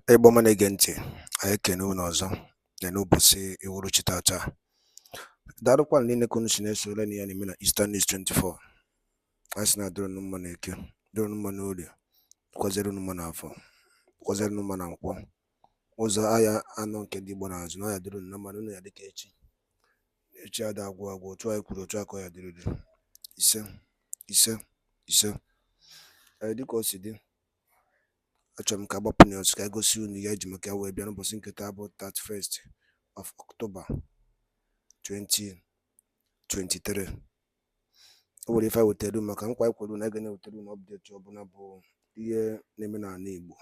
Igbo mana ege ntị, anyị ekene unu ọzọ n'ụbọchị uhuruchi tata. Daalụkwa niile ka unu si na-esore na ya na-eme na Eastern News 24. Anyị sị na dịrị unu mma n'Eke, dịrị unu mma n'Orie, kwaziri unu mma n'Afọ, kwaziri unu mma na Nkwọ. Ụzọ ahịa anọ nke ndị Igbo na-azụ na ya dịrị unu na mma unu ya dịka echi. Echi ada agwụ agwụ, otu anyị kwuru otu aka ya dịrị. Ise ise ise. Dịka o si dị, achọrọ m ka agbapụ news ka egosi unu ya eji maka ya wee bịa n'ụbọchị nketa bụ 31st of October 2023. O nwere ife anyị wetara maka nkwa ikwere na ega na-ewetara unu update ọbụla bụ ihe na-eme n'ala Igbo.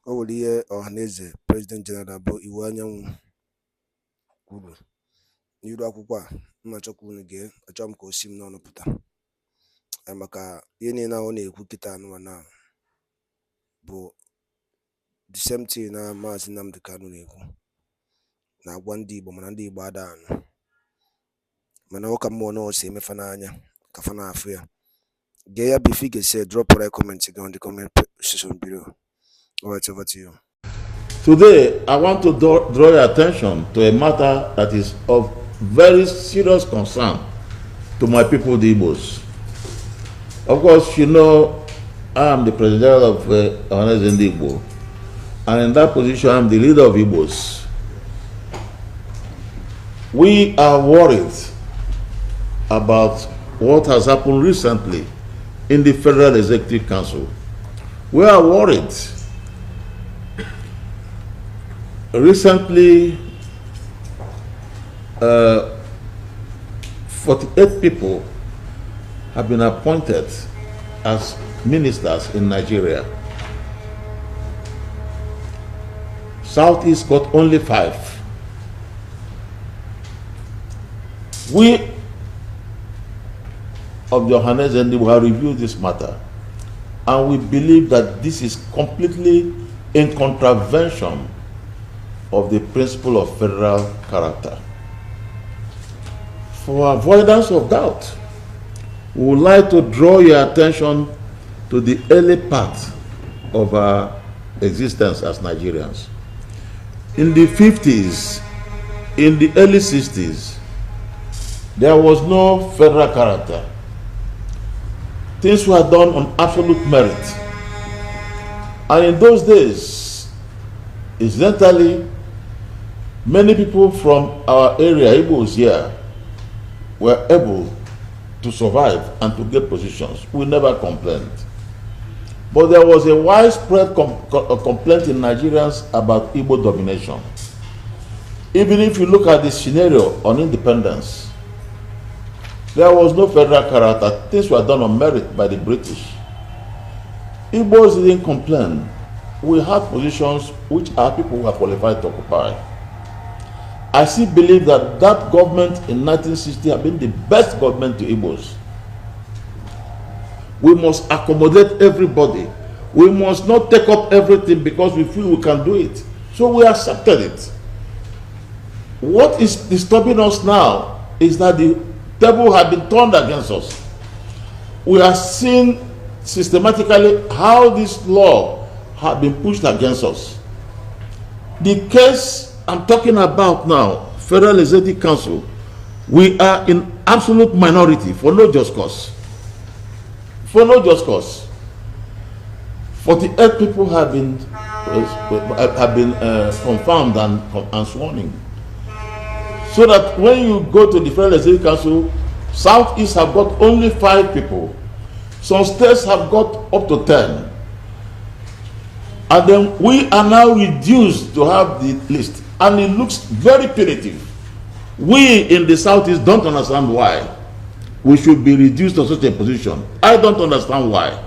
O nwere ihe Ohanaeze President General bụ Iwu Anyanwụ kwuru n'iru akwụkwọ a. Mma chọkwa unu gee, achọrọ m ka o si m n'ọnụ pụta maka ihe niile ahụ na-ekwu kịta anụwa na bụ the same thing na Maazị Nnamdi Kanu na-ekwu na-agwa ndị Igbo, mana ndị Igbo ada anụ, mana ụka mmụọ na o si emefa n'anya ka fa na-afụ ya. Gee ya bifo ị ga-esi drop a comment on the comment section below. Alright, over to you. Today, I want to draw your attention to a matter that is of very serious concern to my people, the Igbos. Of course, you know, I am the president of Ohanaeze Ndigbo, and in that position, I am the leader of Igbos. We are worried about what has happened recently in the Federal Executive Council. We are worried. Recently, 48 people have been appointed as ministers in Nigeria. Southeast got only 5. We of the Ohanaeze Ndigbo have reviewed this matter, and we believe that this is completely in contravention of the principle of federal character. For avoidance of doubt, we would like to draw your attention to the early part of our existence as Nigerians. In the 50s, in the early 60s, there was no federal character. Things were done on absolute merit. And in those days, incidentally, many people from our area, Igbos here, were able to survive and to get positions. We never complained. But there was a widespread complaint in Nigerians about Igbo domination. Even if you look at the scenario on independence, there was no federal character. Things were done on merit by the British. Igbos didn't complain. We had positions which our people were qualified to occupy. I still believe that that government in 1960 had been the best government to Igbos. We must accommodate everybody. We must not take up everything because we feel we can do it. So we accepted it. What is disturbing us now is that the table had been turned against us. We are seeing systematically how this law had been pushed against us. The case I'm talking about now, Federal Executive Council, we are in absolute minority for no just cause. For no just cause. 48 people have been confirmed and sworn in. So that when you go to the Federal Executive Council, Southeast have got only 5 people. Some states have got up to 10. And then we are now reduced to have the list. And it looks very punitive. We in the Southeast don't understand why we should be reduced to such a position. I don't understand why.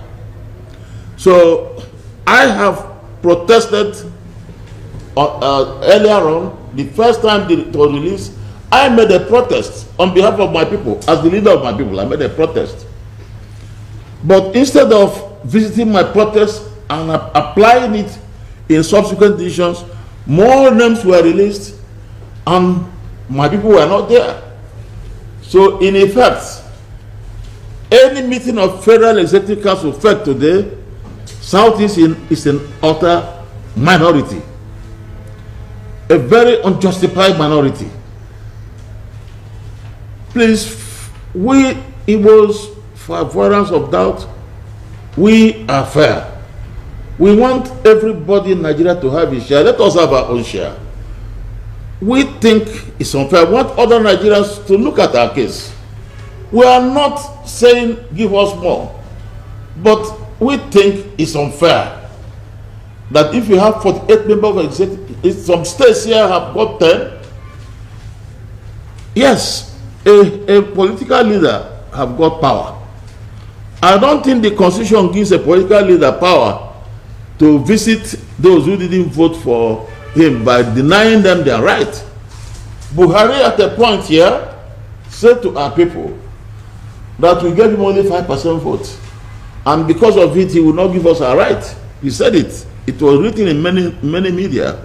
So I have protested earlier on. The first time it was released, I made a protest on behalf of my people. As the leader of my people, I made a protest. But instead of visiting my protest and applying it in subsequent decisions, more names were released and my people were not there. So in effect, any meeting of Federal Executive Council fed today, Southeast is in utter minority, a very unjustified minority. Please, we Igbos, for avoidance of doubt, we are fair. We want everybody in Nigeria to have a share. Let us have our own share. We think it's unfair. We want other Nigerians to look at our case. We are not saying give us more, but we think it's unfair that if you have 48 members of executive, some states here have got 10. Yes, a political leader have got power. I don't think the constitution gives a political leader power to visit those who didn't vote for him by denying them their right. Buhari at a point here said to our people that we gave him only 5% vote, and because of it he will not give us our right. He said it. It was written in many media.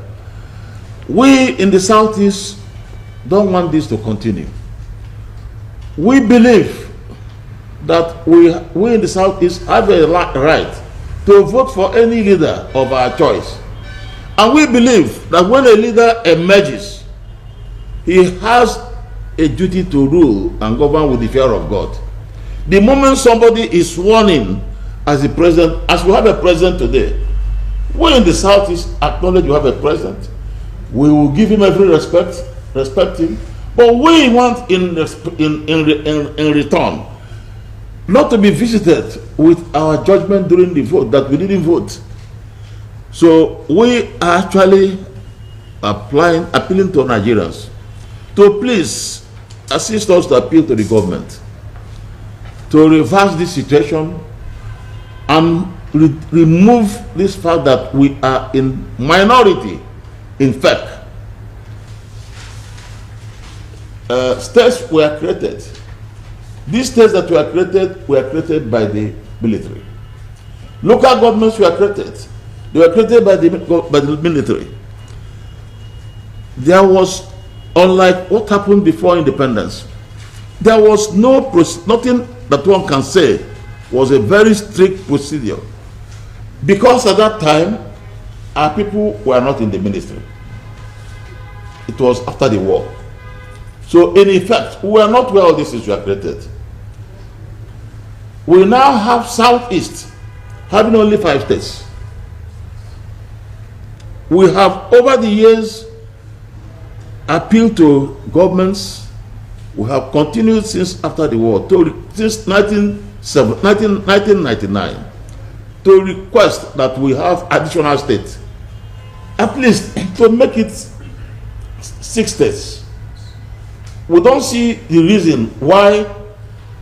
We in the Southeast don't want this to continue. We believe that we in the Southeast have a right to vote for any leader of our choice. And we believe that when a leader emerges, he has a duty to rule and govern with the fear of God. The moment somebody is sworn in as the president, as we have a president today, we in the Southeast acknowledge we have a president. We will give him every respect him, but we want in return not to be visited with our judgment during the vote that we didn't vote. So we are actually appealing to Nigerians to please assist us to appeal to the government to reverse this situation and remove this fact that we are in minority. In fact, states were created. These states that were created by the military. Local governments were created. They were created by the military. There was, unlike what happened before independence, there was nothing that one can say was a very strict procedure. Because at that time, our people were not in the ministry. It was after the war. So in effect, we were not where all these things were created. We now have Southeast having only 5 states. We have over the years appealed to governments. We have continued since after the war, since 1999, to request that we have additional states, at least to make it 6 states. We don't see the reason why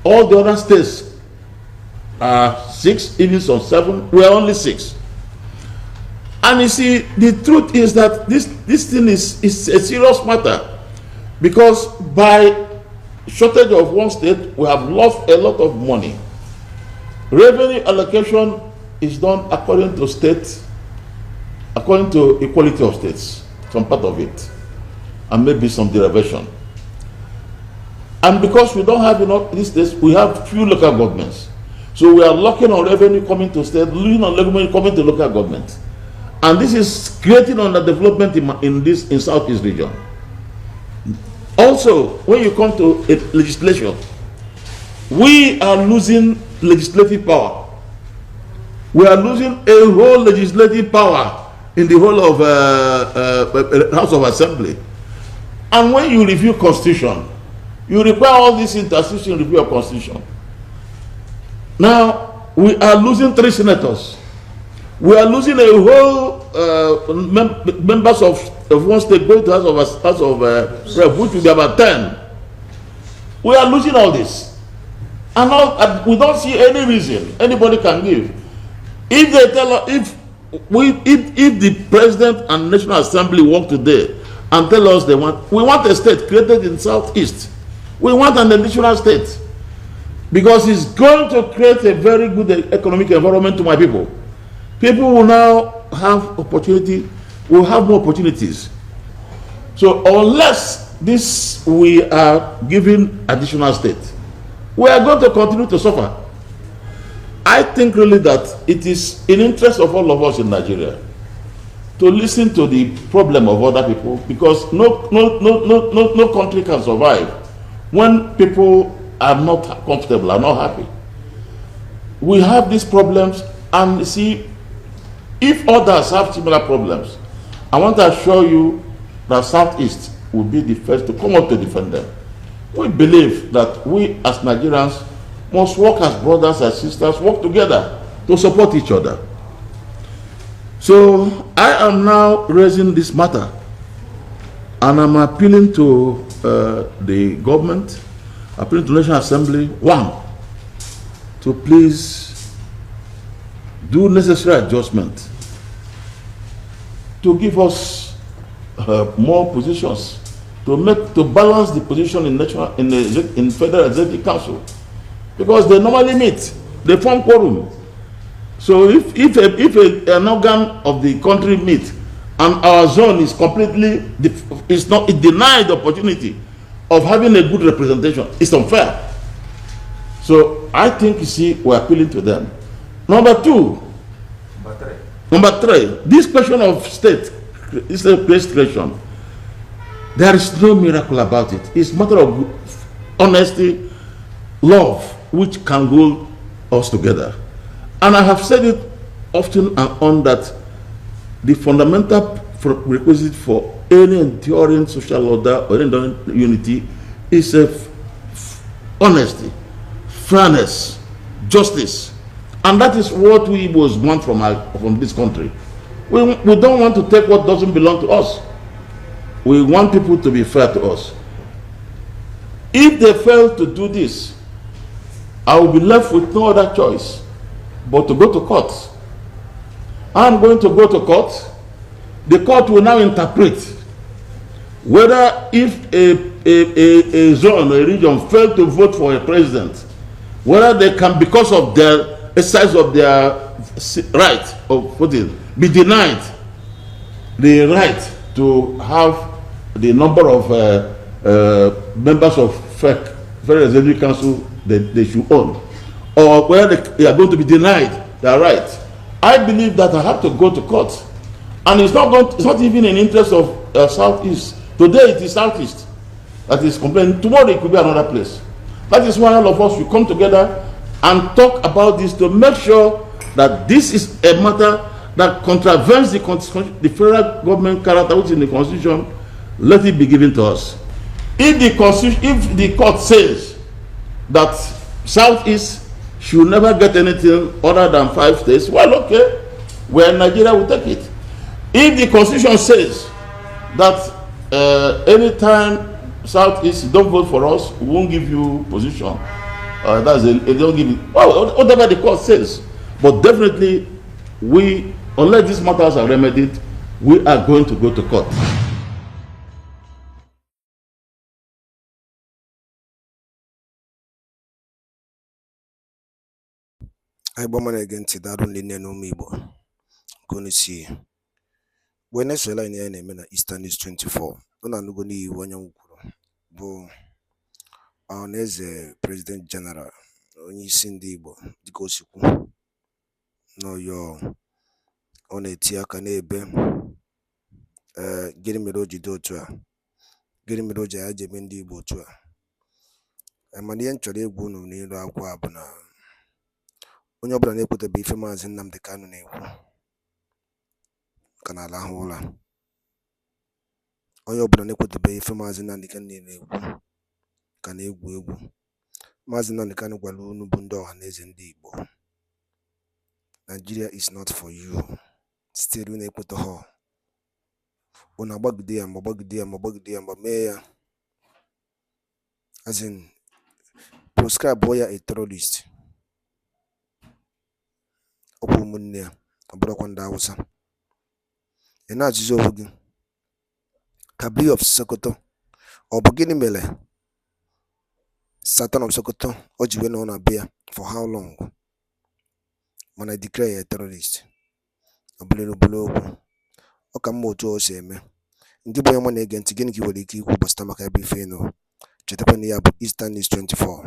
all the other states are 6, even some 7. We are only 6. And you see, the truth is that this thing is a serious matter, because by shortage of one state, we have lost a lot of money. Revenue allocation is done according to equality of states, some part of it, and maybe some derivation. And because we don't have enough these states, we have few local governments. So we are locking on revenue coming to state, losing on revenue coming to local government. And this is creating underdevelopment in Southeast region. Also, when you come to legislation, we are losing legislative power. We are losing a whole legislative power in the whole of House of Assembly. And when you review Constitution, you require all this interstitial review of Constitution. Now, we are losing 3 senators. We are losing a whole members of one state going to House of Rep, which will be about 10. We are losing all this. And we don't see any reason anybody can give. If they tell us, if the President and National Assembly work today and tell us we want a state created in Southeast. We want an additional state, because it's going to create a very good economic environment to my people. People will now have will have more opportunities. So unless we are giving additional state, we are going to continue to suffer. I think really that it is in interest of all of us in Nigeria to listen to the problem of other people, because no country can survive when people are not comfortable, are not happy. We have these problems, and see, if others have similar problems, I want to assure you that Southeast will be the first to come up to defend them. We believe that we as Nigerians must work as brothers and sisters, work together to support each other. So I am now raising this matter, and I'm appealing to the government, appealing to the National Assembly, one, to please do necessary adjustment to give us more positions, to balance the position in Federal Executive Council, because they normally meet, they form quorum. So if an organ of the country meets and our zone is completely, it denied the opportunity of having a good representation, it's unfair. So I think, you see, we're appealing to them. Number three, this question of state is a place creation. There is no miracle about it. It's a matter of honesty, love, which can hold us together. And I have said it often and on that the fundamental requisite for any enduring social order or enduring unity is honesty, fairness, justice. And that is what we Igbos want from this country. We don't want to take what doesn't belong to us. We want people to be fair to us. If they fail to do this, I will be left with no other choice but to go to court. I'm going to go to court. The court will now interpret whether if a zone or a region failed to vote for a president, whether they can, because of their exercise of their right of voting, be denied the right to have the number of members of Federal Executive Council that they should own, or whether they are going to be denied their right. I believe that I have to go to court, and it's not even in interest of Southeast. Today it is Southeast that is complaining. Tomorrow it could be another place. That is why all of us will come together and talk about this to make sure that this is a matter that contravenes the federal government character which is in the Constitution. Let it be given to us. If the court says that Southeast should never get anything other than 5 states, well, okay, where Nigeria will take it. If the Constitution says that anytime Southeast don't vote for us, we won't give you position, they don't give you, well, whatever the court says. But definitely, unless these matters are remedied, we are going to go to court. I bomb against it. I don't need no Igbo. Gonna see. When I say line here in Eastern is 24. Don't know go ni one young bo. Ohanaeze President General. Onyeisi ndị Igbo dịka o si kwu n'Ọyọ ọ na-eti aka n'ebe gịnị mere o ji dị otu a, gịnị mere o ji ya jebe ndị Igbo otu a. Mana ihe m chọrọ egwu unu n'iru akwụkwọ a bụ na onye ọbụla na-ekwetebe ife Maazị Nnamdi Kanu na-ekwu ka na-alahụ ụra. Onye ọbụla na-ekwetebe ife Maazị Nnamdi Kanu na-ekwu ka na-egwu egwu. Maazị Nnamdi Kanu gwara unu bụ ndị Ohanaeze ndị Igbo, Nigeria is not for you. Still unu ekweta ha. Unu agbagide ya mgbe mee ya. As in, proscribe ya a terrorist. Ọ bụ ụmụnne ya, ọ bụrụkwa ndị Hausa. Ị na-ajụzi okwu gị. Kabir of Sokoto, ọ bụ gịnị mere Sultan of Sokoto o ji wee nọ na be ya for how long? Mana declare ya a terrorist. Ọ bụrụ okwu. Ọ ka mma otu o si eme. Ndị bụ onye ma na-ege ntị, gịnị ka ị nwere ike ikwu gbasara maka ebe ife nọ? Chetakwa na ya bụ Eastern News 24.